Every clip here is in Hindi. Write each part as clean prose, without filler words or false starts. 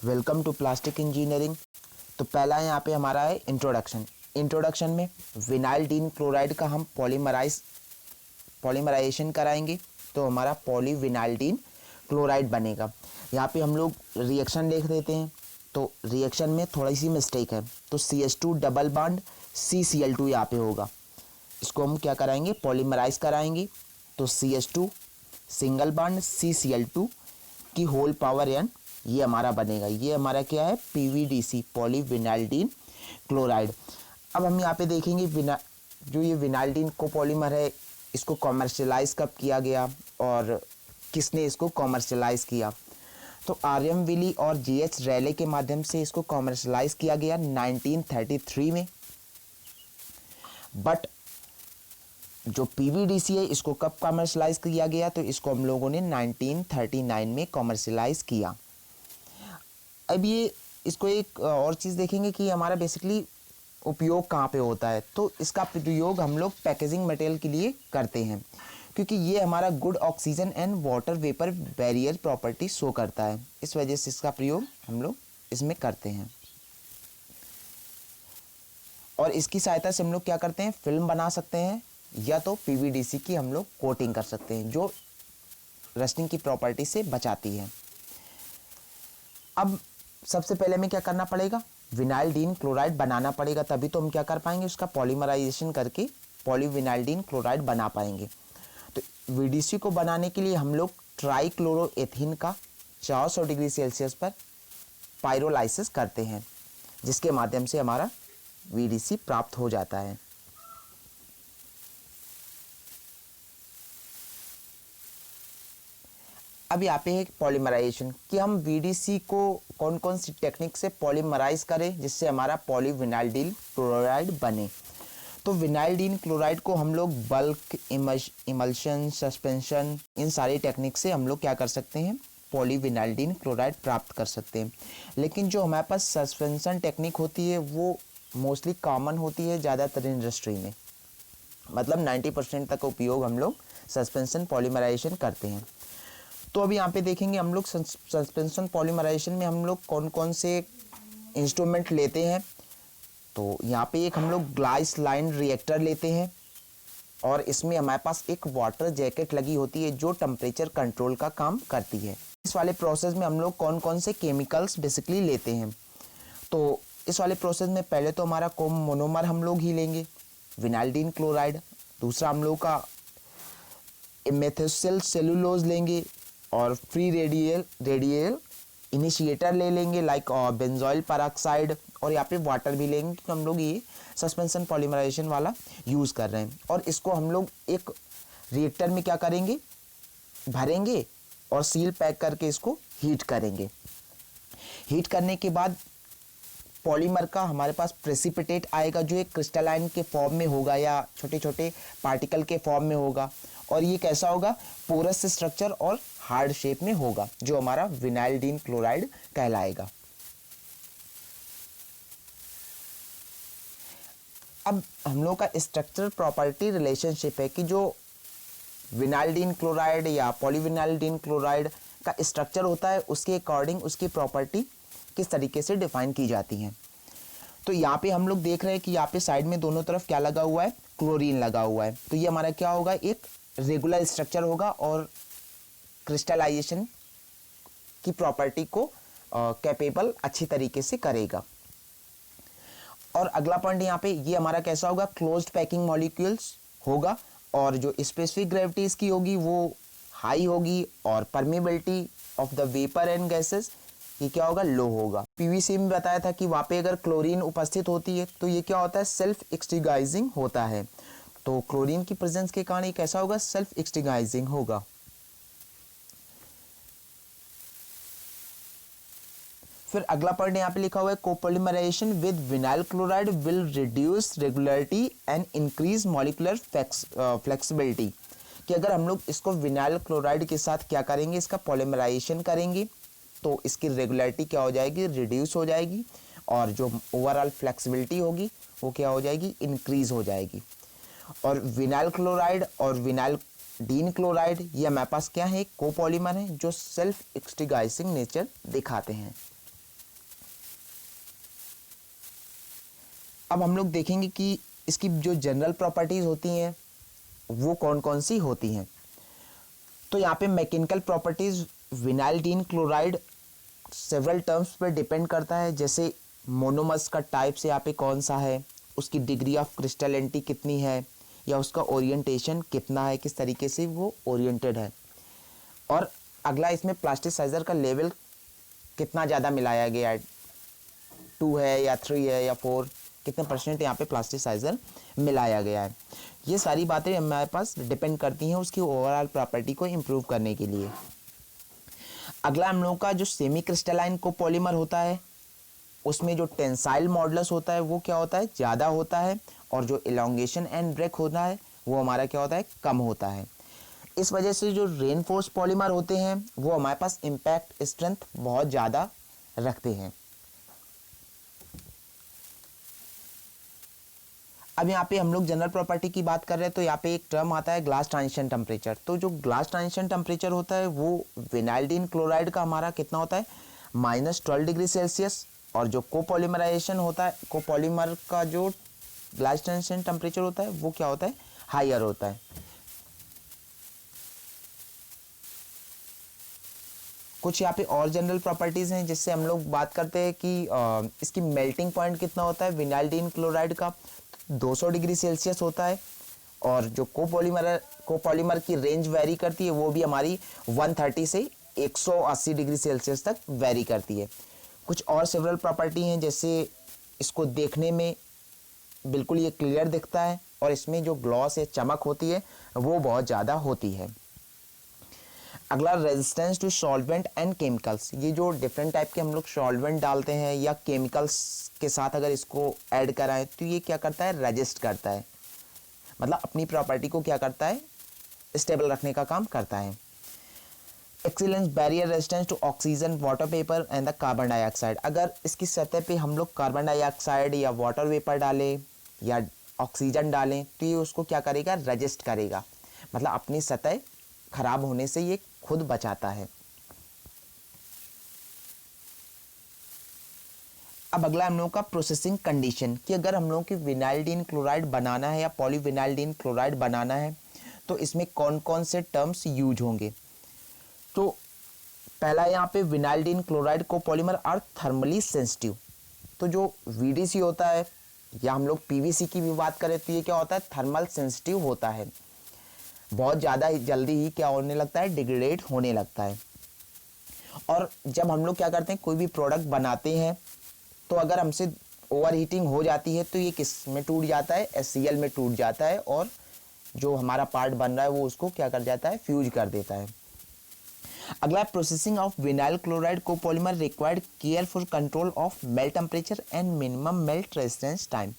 Welcome to plastic engineering. तो पहला यहाँ पे हमारा है इंट्रोडक्शन में विनाइल डीन क्लोराइड का हम पॉलीमराइजेशन कराएंगे तो हमारा पॉलीविनाइल डीन क्लोराइड बनेगा। यहाँ पे हम लोग रिएक्शन देख देते हैं। तो रिएक्शन में थोड़ी सी मिस्टेक है, तो CH2 डबल बॉन्ड CCl2 यहाँ पे होगा। इसको हम क्या कराएंगे, पॉलीमराइज कराएंगे। तो CH2 सिंगल बॉन्ड CCl2 की होल पावर n ये हमारा बनेगा। ये हमारा क्या है, PVDC पॉलीविनाइल डीन क्लोराइड। अब हम यहाँ पे देखेंगे जो ये विनाइल डीन कोपॉलीमर है, इसको कॉमर्शलाइज कब किया गया और किसने इसको कॉमर्शलाइज किया। तो आर्यम विली और GH रैले के माध्यम से इसको कॉमर्शलाइज किया गया 1933 में। बट जो PVDC है इसको कब कॉमर्शलाइज किया गया, तो इसको हम लोगों ने 1939 में कॉमर्शलाइज किया। अब ये इसको एक और चीज़ देखेंगे कि हमारा बेसिकली उपयोग कहाँ पे होता है। तो इसका प्रयोग हम लोग पैकेजिंग मटेरियल के लिए करते हैं, क्योंकि ये हमारा good oxygen and water vapour barrier property show करता है। इस वजह से इसका प्रयोग हम लोग इसमें करते हैं। और इसकी सहायता से हम लोग क्या करते हैं, फिल्म बना सकते हैं या तो PVDC की हम लोग कोटिंग कर सकते हैं, जो रस्टिंग की प्रॉपर्टी से बचाती है। अब सबसे पहले हमें क्या करना पड़ेगा, विनाइल डीन क्लोराइड बनाना पड़ेगा, तभी तो हम क्या कर पाएंगे, उसका पॉलीमराइजेशन करके पॉलीविनाइल डीन क्लोराइड बना पाएंगे। तो VDC को बनाने के लिए हम लोग ट्राइक्लोरोएथीन का 400 डिग्री सेल्सियस पर पायरोलाइसिस करते हैं, जिसके माध्यम से हमारा VDC प्राप्त हो जाता है। अब यहाँ पे है पॉलीमराइजेशन कि हम VDC को कौन कौन सी टेक्निक से पॉलीमराइज करें जिससे हमारा पॉलीविनाइल डीन क्लोराइड बने। तो विनाइल डीन क्लोराइड को हम लोग बल्क, इमल्शन, सस्पेंशन, इन सारी टेक्निक से हम लोग क्या कर सकते हैं, पॉलीविनाइल डीन क्लोराइड प्राप्त कर सकते हैं। लेकिन जो हमारे पास सस्पेंशन टेक्निक होती है वो मोस्टली कॉमन होती है ज़्यादातर इंडस्ट्री में, मतलब 90% तक उपयोग हम लोग सस्पेंशन पॉलीमराइजेशन करते हैं। तो अभी यहाँ पे देखेंगे हम लोग सस्पेंशन पॉलीमराइजेशन में हम लोग कौन कौन से इंस्ट्रूमेंट लेते हैं। तो यहाँ पे एक हम लोग ग्लास लाइन रिएक्टर लेते हैं और इसमें हमारे पास एक वाटर जैकेट लगी होती है जो टेम्परेचर कंट्रोल का काम करती है। इस वाले प्रोसेस में हम लोग कौन कौन से केमिकल्स बेसिकली लेते हैं। तो इस वाले प्रोसेस में पहले तो हमारा मोनोमर हम लोग ही लेंगे, विनाइल डीन क्लोराइड। दूसरा हम लोग का मेथिल सेलुलोज लेंगे और फ्री रेडियल इनिशिएटर ले लेंगे लाइक बेंजोइल पेरोक्साइड, और यहाँ पे वाटर भी लेंगे। तो हम लोग ये सस्पेंशन पॉलीमराइजेशन वाला यूज़ कर रहे हैं और इसको हम लोग एक रिएक्टर में क्या करेंगे, भरेंगे और सील पैक करके इसको हीट करेंगे। हीट करने के बाद पॉलीमर का हमारे पास प्रेसिपिटेट आएगा जो एक क्रिस्टलाइन के फॉर्म में होगा या छोटे छोटे पार्टिकल के फॉर्म में होगा, और ये कैसा होगा, पोरस स्ट्रक्चर और हार्ड शेप में होगा, जो हमारा विनाइल डीन क्लोराइड कहलाएगा। अब हम लोग का स्ट्रक्चर प्रॉपर्टी रिलेशनशिप है कि जो विनाइल डीन क्लोराइड या पॉलीविनाइल डीन क्लोराइड का स्ट्रक्चर होता है उसके अकॉर्डिंग उसकी प्रॉपर्टी किस तरीके से डिफाइन की जाती हैं। तो यहाँ पे हम लोग देख रहे हैं कि यहाँ पे साइड में दोनों तरफ क्या लगा हुआ है, क्लोरीन लगा हुआ है। तो ये हमारा क्या होगा, एक रेगुलर स्ट्रक्चर होगा और क्रिस्टलाइजेशन की प्रॉपर्टी को कैपेबल अच्छी तरीके से करेगा। और अगला पॉइंट यहाँ पे ये हमारा कैसा होगा, क्लोज्ड पैकिंग मॉलिक्यूल्स होगा, और जो स्पेसिफिक ग्रेविटी इसकी होगी वो हाई होगी, और permeability of the vapour and gases ये क्या होगा, लो होगा। PVC में बताया था कि वहाँ पे अगर क्लोरीन उपस्थित होती है तो ये क्या होता है, सेल्फ एक्सटिंग्विशिंग होता है। तो क्लोरीन की प्रेजेंस के कारण ये कैसा होगा, सेल्फ एक्सटिंग्विशिंग होगा। फिर अगला पॉइंट यहाँ पे लिखा हुआ है, copolymerisation with vinyl chloride will reduce regularity and increase molecular flexibility. कि अगर हम लोग इसको विनाइल क्लोराइड के साथ क्या करेंगे, इसका पॉलीमराइजेशन करेंगे तो इसकी रेगुलरिटी क्या हो जाएगी, रिड्यूस हो जाएगी, और जो ओवरऑल फ्लेक्सिबिलिटी होगी वो क्या हो जाएगी, इंक्रीज हो जाएगी। और विनाइल क्लोराइड और विनाइल डीन क्लोराइड ये हमारे पास क्या है, कोपॉलीमर है जो सेल्फ एक्सटिंग्विशिंग नेचर दिखाते हैं। अब हम लोग देखेंगे कि इसकी जो जनरल प्रॉपर्टीज़ होती हैं वो कौन कौन सी होती हैं। तो यहाँ पे mechanical properties vinylidene chloride several terms पर डिपेंड करता है, जैसे मोनोमर्स का टाइप से यहाँ पे कौन सा है, उसकी डिग्री ऑफ क्रिस्टलिनिटी कितनी है, या उसका ओरिएंटेशन कितना है, किस तरीके से वो ओरिएंटेड है। और अगला इसमें प्लास्टिसाइजर का लेवल कितना ज़्यादा मिलाया गया है, 2 है या 3 है या 4, कितने % यहाँ पे प्लास्टिसाइजर मिलाया गया है। ये सारी बातें हमारे पास डिपेंड करती हैं उसकी ओवरऑल प्रॉपर्टी को इम्प्रूव करने के लिए। अगला हम लोगों का जो सेमी क्रिस्टलाइन कोपॉलीमर होता है उसमें जो टेंसाइल मॉडुलस होता है वो क्या होता है, ज़्यादा होता है, और जो इलोंगेशन एंड ब्रेक होता है वो हमारा क्या होता है, कम होता है। इस वजह से जो रेनफोर्स पॉलीमर होते हैं वो हमारे पास इम्पैक्ट स्ट्रेंथ बहुत ज़्यादा रखते हैं। अब यहाँ पे हम लोग जनरल प्रॉपर्टी की बात कर रहे हैं, तो यहाँ पे एक टर्म आता है ग्लास ट्रांजिशन टेम्परेचर। तो जो ग्लास ट्रांजिशन टेम्परेचर होता है वो विनाइल्डीन क्लोराइड का हमारा कितना होता है, -12 डिग्री सेल्सियस, और जो कोपॉलीमराइजेशन होता है, कोपॉलीमर का जो ग्लास ट्रांजिशन टेम्परेचर होता है वो क्या होता है, हायर होता है। कुछ यहाँ पे और जनरल प्रॉपर्टीज़ हैं जिससे हम लोग बात करते हैं कि इसकी मेल्टिंग पॉइंट कितना होता है विनाइल्डीन क्लोराइड का, 200 डिग्री सेल्सियस होता है, और जो कोपॉलीमर की रेंज वेरी करती है वो भी हमारी 130 से 180 डिग्री सेल्सियस तक वेरी करती है। कुछ और सेवरल प्रॉपर्टी हैं, जैसे इसको देखने में बिल्कुल ये क्लियर दिखता है, और इसमें जो ग्लॉस या चमक होती है वो बहुत ज़्यादा होती है। अगला resistance to solvent and chemicals. ये जो डिफरेंट टाइप के हम लोग सॉल्वेंट डालते हैं या केमिकल्स के साथ अगर इसको ऐड कराएं तो ये क्या करता है, रेजिस्ट करता है, मतलब अपनी प्रॉपर्टी को क्या करता है, स्टेबल रखने का काम करता है। Excellence barrier resistance to oxygen, water vapour and the carbon dioxide. अगर इसकी सतह पे हम लोग कार्बन डाइऑक्साइड या वाटर वेपर डालें या ऑक्सीजन डालें तो ये उसको क्या करेगा, रेजिस्ट करेगा, मतलब अपनी सतह खराब होने से ये खुद बचाता है। अब अगला हम लोगों का प्रोसेसिंग कंडीशन, कि अगर हम लोगों की विनाइल्डीन क्लोराइड बनाना है या पॉलीविनाइल्डीन क्लोराइड बनाना है तो इसमें कौन कौन से टर्म्स यूज होंगे। तो पहला यहाँ पे vinylidene chloride copolymer are thermally sensitive. तो जो वीडीसी होता है या हम लोग पीवीसी की भी बात करें तो ये क्या होता है, थर्मल सेंसिटिव होता है, बहुत ज़्यादा जल्दी ही क्या होने लगता है, डिग्रेडेट होने लगता है। और जब हम लोग क्या करते हैं, कोई भी प्रोडक्ट बनाते हैं तो अगर हमसे ओवर हीटिंग हो जाती है तो ये किस में टूट जाता है, HCl में टूट जाता है, और जो हमारा पार्ट बन रहा है वो उसको क्या कर जाता है, फ्यूज कर देता है। अगला processing of vinyl chloride copolymer required careful control of melt temperature and minimum melt resistance time.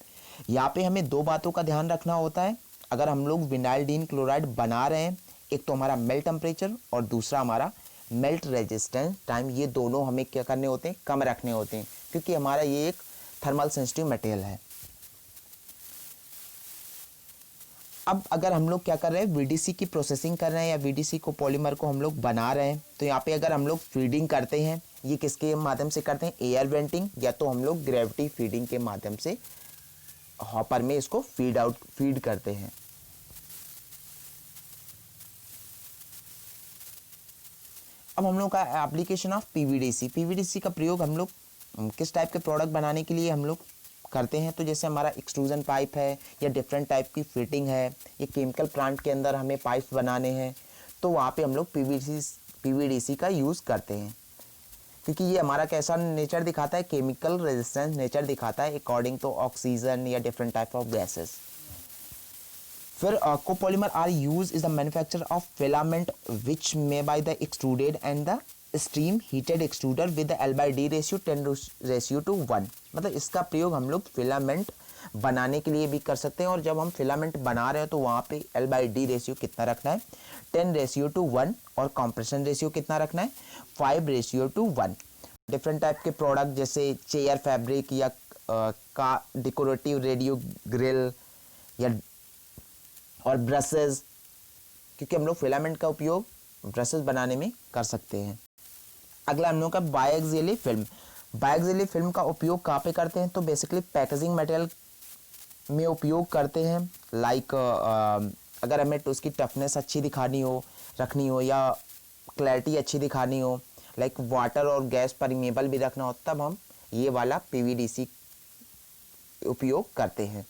यहाँ पे हमें दो बातों का ध्यान रखना होता है अगर हम लोग विनाइल्डीन क्लोराइड बना रहे हैं, एक तो हमारा मेल्ट टेम्परेचर और दूसरा हमारा मेल्ट रेजिस्टेंस टाइम। ये दोनों हमें क्या करने होते हैं, कम रखने होते हैं, क्योंकि हमारा ये एक थर्मल सेंसिटिव मटेरियल है। अब अगर हम लोग क्या कर रहे हैं, वीडीसी की प्रोसेसिंग कर रहे हैं या वीडीसी को पॉलीमर को हम लोग बना रहे हैं, तो यहाँ पे अगर हम लोग फीडिंग करते हैं, ये किसके माध्यम से करते हैं, एयर वेंटिंग, या तो हम लोग ग्रेविटी फीडिंग के माध्यम से हॉपर में इसको फीड करते हैं। अब हम लोग का एप्लीकेशन ऑफ पीवीडीसी। पीवीडीसी का प्रयोग हम लोग किस टाइप के प्रोडक्ट बनाने के लिए हम लोग करते हैं, तो जैसे हमारा एक्सट्रूजन पाइप है या डिफरेंट टाइप की फिटिंग है, या केमिकल प्लांट के अंदर हमें पाइप बनाने हैं, तो वहाँ पे हम लोग पीवीडीसी का यूज़ करते हैं, क्योंकि ये हमारा कैसा नेचर दिखाता है, केमिकल रेजिस्टेंस नेचर दिखाता है अकॉर्डिंग टू ऑक्सीजन या डिफरेंट टाइप ऑफ गैसेस। फिर copolymer are use is the manufacture of filament which may by the extruded and the steam heated extruder with the L/D ratio 10:1। मतलब इसका प्रयोग हम लोग फिलामेंट बनाने के लिए भी कर सकते हैं, और जब हम फिलामेंट बना रहे हो तो वहाँ पे L/D रेशियो कितना रखना है, 10:1, और कॉम्प्रेशन रेशियो कितना रखना है, 5:1। डिफरेंट टाइप के प्रोडक्ट जैसे चेयर फैब्रिक या का डेकोरेटिव रेडियो ग्रिल या और ब्रशेस, क्योंकि हम लोग फिलामेंट का उपयोग ब्रशेस बनाने में कर सकते हैं। अगला हम लोग का बायोएक्सियली फिल्म। बायोएक्सियली फिल्म का उपयोग कहाँ पे करते हैं, तो बेसिकली पैकेजिंग मटेरियल में उपयोग करते हैं। लाइक अगर हमें तो उसकी टफनेस अच्छी दिखानी हो रखनी हो या क्लैरिटी अच्छी दिखानी हो, लाइक वाटर और गैस परमेबल भी रखना हो, तब हम ये वाला PVDC उपयोग करते हैं।